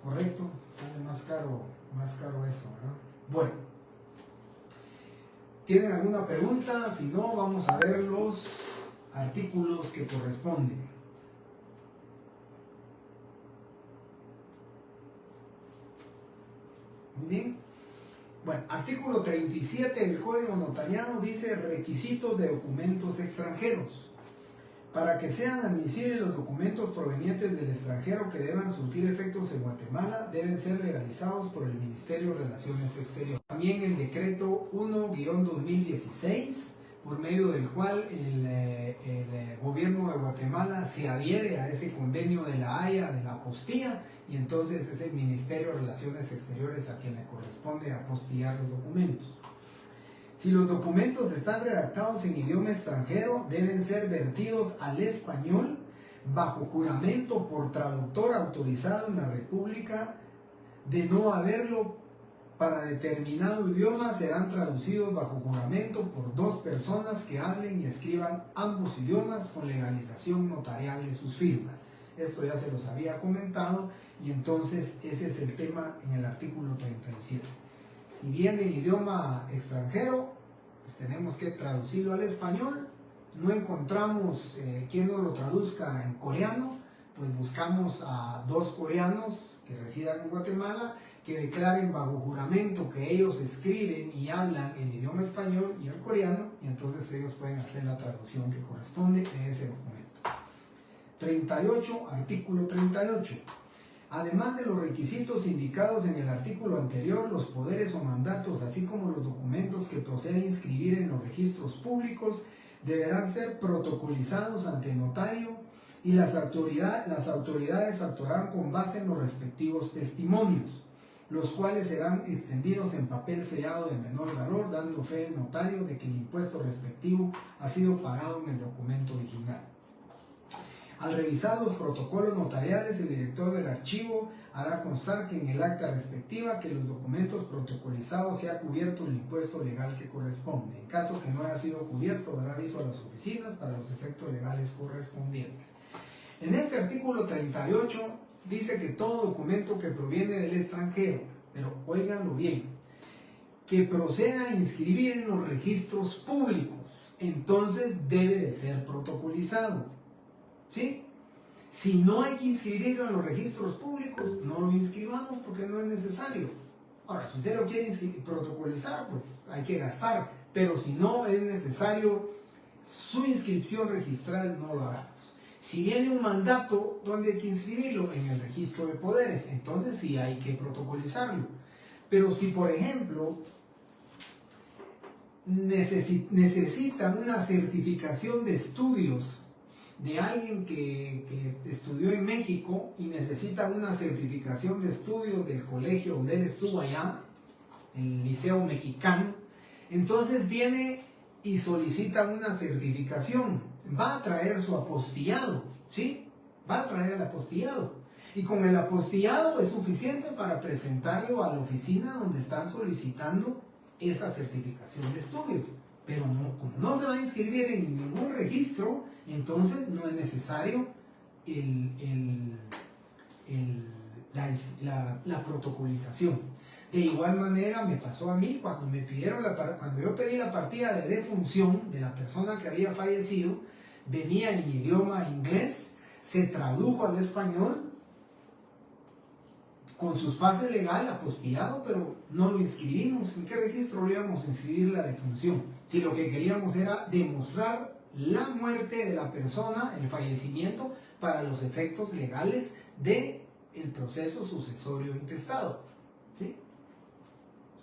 Correcto, sale más caro eso, ¿verdad? Bueno, ¿tienen alguna pregunta? Si no, vamos a ver los artículos que corresponden. Muy bien. Bueno, artículo 37 del Código Notariado dice requisitos de documentos extranjeros. Para que sean admisibles los documentos provenientes del extranjero que deban surtir efectos en Guatemala, deben ser legalizados por el Ministerio de Relaciones Exteriores. También el decreto 1-2016, por medio del cual el gobierno de Guatemala se adhiere a ese convenio de la Haya, de la apostilla, y entonces es el Ministerio de Relaciones Exteriores a quien le corresponde apostillar los documentos. Si los documentos están redactados en idioma extranjero, deben ser vertidos al español bajo juramento por traductor autorizado en la República. De no haberlo para determinado idioma, serán traducidos bajo juramento por 2 personas que hablen y escriban ambos idiomas con legalización notarial de sus firmas. Esto ya se los había comentado y entonces ese es el tema en el artículo 37. Si viene en idioma extranjero, pues tenemos que traducirlo al español. No encontramos quien nos lo traduzca en coreano, pues buscamos a 2 coreanos que residan en Guatemala que declaren bajo juramento que ellos escriben y hablan en idioma español y el coreano, y entonces ellos pueden hacer la traducción que corresponde de ese documento. 38, artículo 38. Además de los requisitos indicados en el artículo anterior, los poderes o mandatos, así como los documentos que procede a inscribir en los registros públicos, deberán ser protocolizados ante notario y las autoridades actuarán con base en los respectivos testimonios, los cuales serán extendidos en papel sellado de menor valor, dando fe al notario de que el impuesto respectivo ha sido pagado en el documento original. Al revisar los protocolos notariales, el director del archivo hará constar que en el acta respectiva que los documentos protocolizados se ha cubierto el impuesto legal que corresponde. En caso que no haya sido cubierto, dará aviso a las oficinas para los efectos legales correspondientes. En este artículo 38 dice que todo documento que proviene del extranjero, pero óiganlo bien, que proceda a inscribir en los registros públicos, entonces debe de ser protocolizado. ¿Sí? Si no hay que inscribirlo en los registros públicos, no lo inscribamos porque no es necesario. Ahora, si usted lo quiere protocolizar, pues hay que gastar, pero si no es necesario su inscripción registral, no lo hagamos. Si viene un mandato, ¿dónde hay que inscribirlo? En el registro de poderes, entonces sí hay que protocolizarlo. Pero si, por ejemplo, necesitan una certificación de estudios de alguien que estudió en México y necesita una certificación de estudios del colegio donde él estuvo allá, el Liceo Mexicano, entonces viene y solicita una certificación, va a traer su apostillado, ¿sí? Va a traer el apostillado. Y con el apostillado es suficiente para presentarlo a la oficina donde están solicitando esa certificación de estudios. Pero no, como no se va a inscribir en ningún registro, entonces no es necesario la protocolización. De igual manera me pasó a mí cuando cuando yo pedí la partida de defunción de la persona que había fallecido, venía en idioma inglés, se tradujo al español con su pase legal apostillado, pero no lo inscribimos. ¿En qué registro lo íbamos a inscribir la defunción? Si lo que queríamos era demostrar la muerte de la persona, el fallecimiento, para los efectos legales del proceso sucesorio intestado.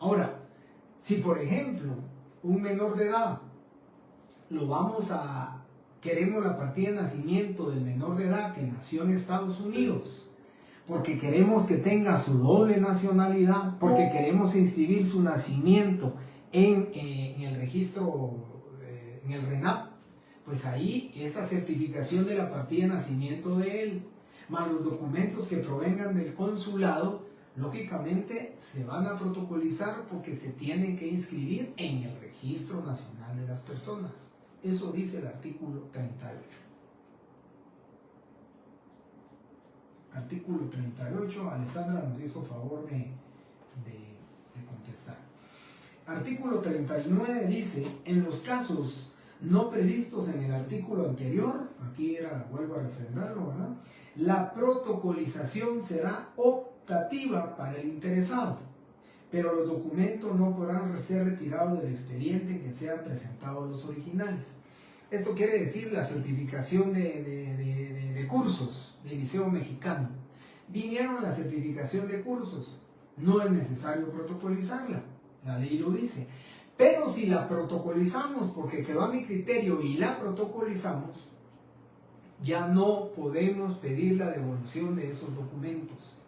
Ahora, si por ejemplo un menor de edad queremos la partida de nacimiento del menor de edad que nació en Estados Unidos, porque queremos que tenga su doble nacionalidad, porque queremos inscribir su nacimiento en el registro, en el RENAP, pues ahí esa certificación de la partida de nacimiento de él, más los documentos que provengan del consulado, lógicamente se van a protocolizar porque se tienen que inscribir en el Registro Nacional de las Personas. Eso dice el artículo 38. Artículo 38, Alessandra nos hizo favor de contestar. Artículo 39 dice, en los casos no previstos en el artículo anterior, aquí vuelvo a refrendarlo, ¿verdad? La protocolización será optativa para el interesado, pero los documentos no podrán ser retirados del expediente que sean presentados los originales. Esto quiere decir la certificación de cursos del Liceo Mexicano. Vinieron la certificación de cursos, no es necesario protocolizarla, la ley lo dice. Pero si la protocolizamos porque quedó a mi criterio y la protocolizamos, ya no podemos pedir la devolución de esos documentos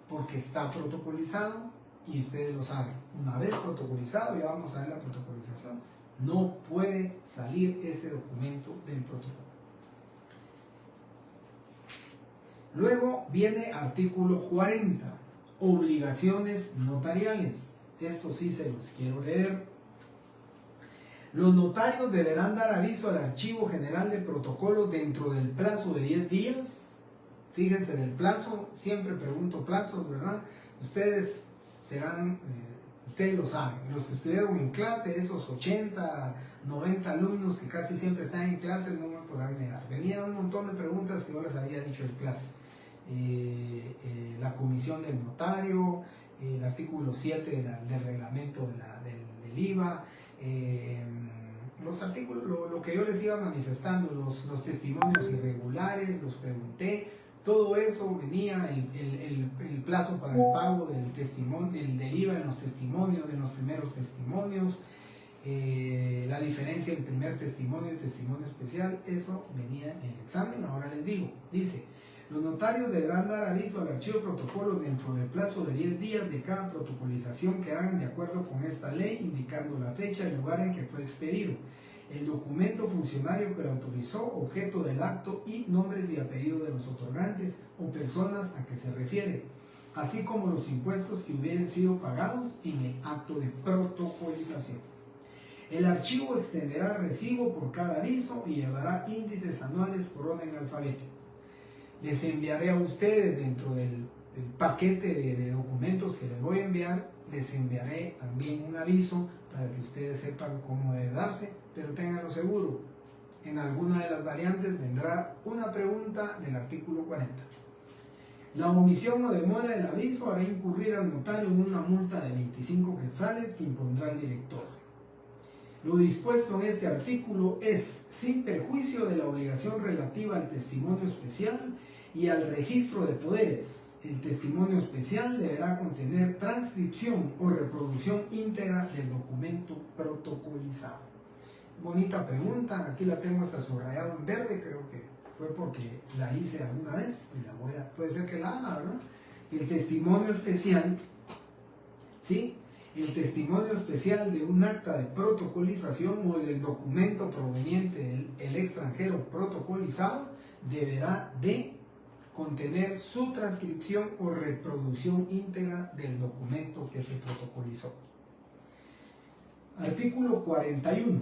porque está protocolizado y ustedes lo saben. Una vez protocolizado, ya vamos a ver la protocolización, no puede salir ese documento del protocolo. Luego viene artículo 40, obligaciones notariales. Esto sí se los quiero leer. Los notarios deberán dar aviso al Archivo General de Protocolos dentro del plazo de 10 días. Fíjense en el plazo, siempre pregunto plazos, ¿verdad? Ustedes lo saben, los que estuvieron en clase, esos 80, 90 alumnos que casi siempre están en clase, no me podrán negar. Venían un montón de preguntas que yo les había dicho en clase. La comisión del notario, el artículo 7 del reglamento del IVA, los artículos, lo que yo les iba manifestando, los testimonios irregulares, los pregunté, todo eso venía, el plazo para el pago del testimonio, del IVA en los testimonios, de los primeros testimonios, la diferencia entre primer testimonio y testimonio especial, eso venía en el examen. Ahora les digo, dice, los notarios deberán dar aviso al archivo de protocolos dentro del plazo de 10 días de cada protocolización que hagan de acuerdo con esta ley, indicando la fecha y el lugar en que fue expedido, el documento funcionario que lo autorizó, objeto del acto y nombres y apellidos de los otorgantes o personas a que se refiere, así como los impuestos que hubieran sido pagados en el acto de protocolización. El archivo extenderá recibo por cada aviso y llevará índices anuales por orden alfabético. Les enviaré a ustedes dentro del paquete de documentos que les voy a enviar, les enviaré también un aviso para que ustedes sepan cómo debe darse, pero ténganlo seguro, en alguna de las variantes vendrá una pregunta del artículo 40. La omisión o demora del aviso hará incurrir al notario en una multa de 25 quetzales que impondrá el director. Lo dispuesto en este artículo es sin perjuicio de la obligación relativa al testimonio especial y al registro de poderes. El testimonio especial deberá contener transcripción o reproducción íntegra del documento protocolizado. Bonita pregunta, aquí la tengo hasta subrayado en verde, creo que fue porque la hice alguna vez y puede ser que la haga, ¿verdad? El testimonio especial, ¿sí? El testimonio especial de un acta de protocolización o del documento proveniente del extranjero protocolizado deberá de contener su transcripción o reproducción íntegra del documento que se protocolizó. Artículo 41.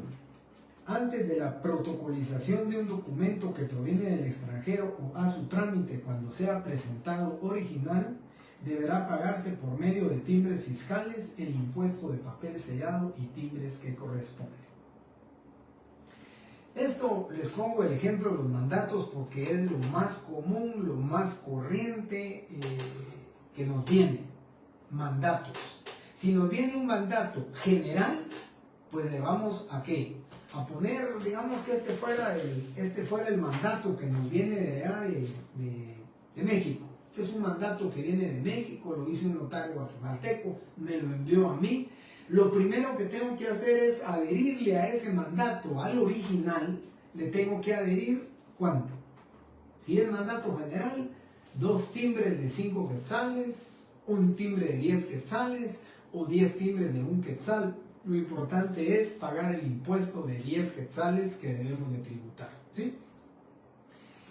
Antes de la protocolización de un documento que proviene del extranjero o a su trámite cuando sea presentado original, deberá pagarse por medio de timbres fiscales el impuesto de papel sellado y timbres que corresponden. Esto les pongo el ejemplo de los mandatos porque es lo más común, lo más corriente que nos viene. Mandatos. Si nos viene un mandato general, pues le vamos a ¿qué? A poner, digamos que este fuera el mandato que nos viene de allá de México. Este es un mandato que viene de México, lo hizo un notario guatemalteco, me lo envió a mí. lo primero que tengo que hacer es adherirle a ese mandato, al original, le tengo que adherir, ¿cuánto? Si es mandato general, 2 timbres de 5 quetzales, 1 timbre de 10 quetzales o 10 timbres de 1 quetzal. Lo importante es pagar el impuesto de 10 quetzales que debemos de tributar, ¿sí?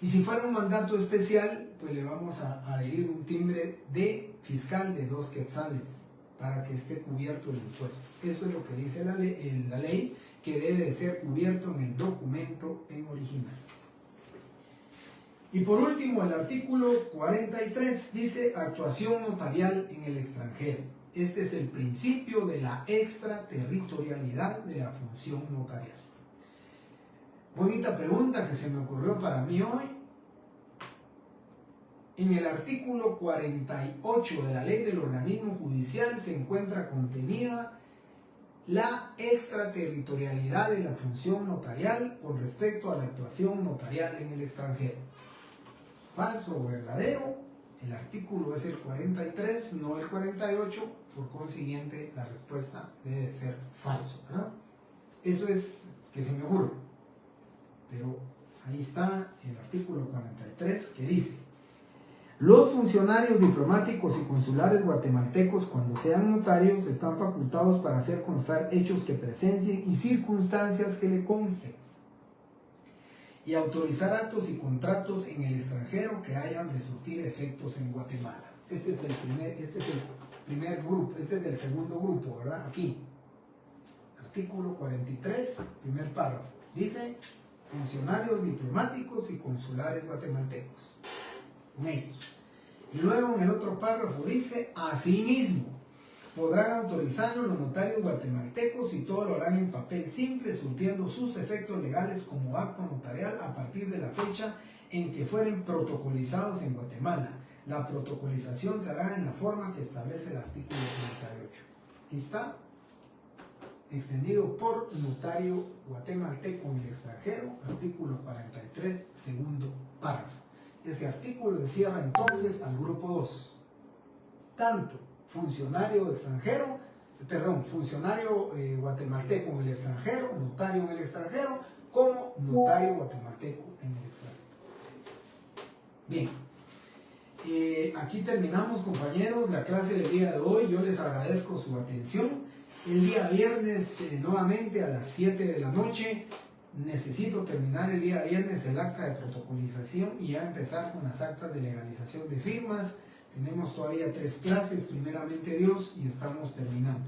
Y si fuera un mandato especial, pues le vamos a adherir un timbre de fiscal de 2 quetzales para que esté cubierto el impuesto. Eso es lo que dice la ley, que debe de ser cubierto en el documento en original. Y por último, el artículo 43 dice actuación notarial en el extranjero. Este es el principio de la extraterritorialidad de la función notarial. Bonita pregunta que se me ocurrió para mí hoy. En el artículo 48 de la Ley del Organismo Judicial se encuentra contenida la extraterritorialidad de la función notarial con respecto a la actuación notarial en el extranjero. ¿Falso o verdadero? El artículo es el 43, no el 48, por consiguiente la respuesta debe ser falso, ¿verdad? Eso es que se me ocurre. Pero ahí está el artículo 43 que dice: los funcionarios diplomáticos y consulares guatemaltecos, cuando sean notarios, están facultados para hacer constar hechos que presencien y circunstancias que le consten, y autorizar actos y contratos en el extranjero que hayan de surtir efectos en Guatemala. Este es el primer grupo, este es del segundo grupo, ¿verdad? Aquí, artículo 43, primer párrafo, dice: funcionarios diplomáticos y consulares guatemaltecos. Y luego en el otro párrafo dice: asimismo, podrán autorizarlo los notarios guatemaltecos y todo lo harán en papel simple, surtiendo sus efectos legales como acto notarial a partir de la fecha en que fueren protocolizados en Guatemala. La protocolización se hará en la forma que establece el artículo 38. Aquí está, extendido por notario guatemalteco en el extranjero, artículo 43, segundo párrafo. Ese artículo encierra entonces al grupo 2, tanto funcionario extranjero, funcionario guatemalteco en el extranjero, notario en el extranjero, como notario guatemalteco en el extranjero. Bien, aquí terminamos, compañeros, la clase del día de hoy. Yo les agradezco su atención. El día viernes, nuevamente a las 7 de la noche, necesito terminar el día viernes el acta de protocolización y ya empezar con las actas de legalización de firmas. Tenemos todavía 3 clases, primeramente Dios, y estamos terminando.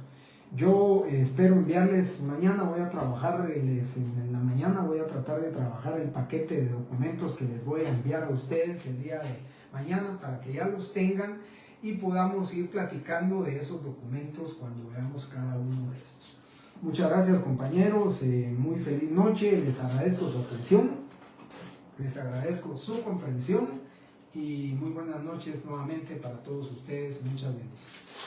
Yo espero enviarles mañana, voy a trabajar, en la mañana voy a tratar de trabajar el paquete de documentos que les voy a enviar a ustedes el día de mañana para que ya los tengan y podamos ir platicando de esos documentos cuando veamos cada uno de estos. Muchas gracias, compañeros, muy feliz noche, les agradezco su atención, les agradezco su comprensión y muy buenas noches nuevamente para todos ustedes. Muchas bendiciones.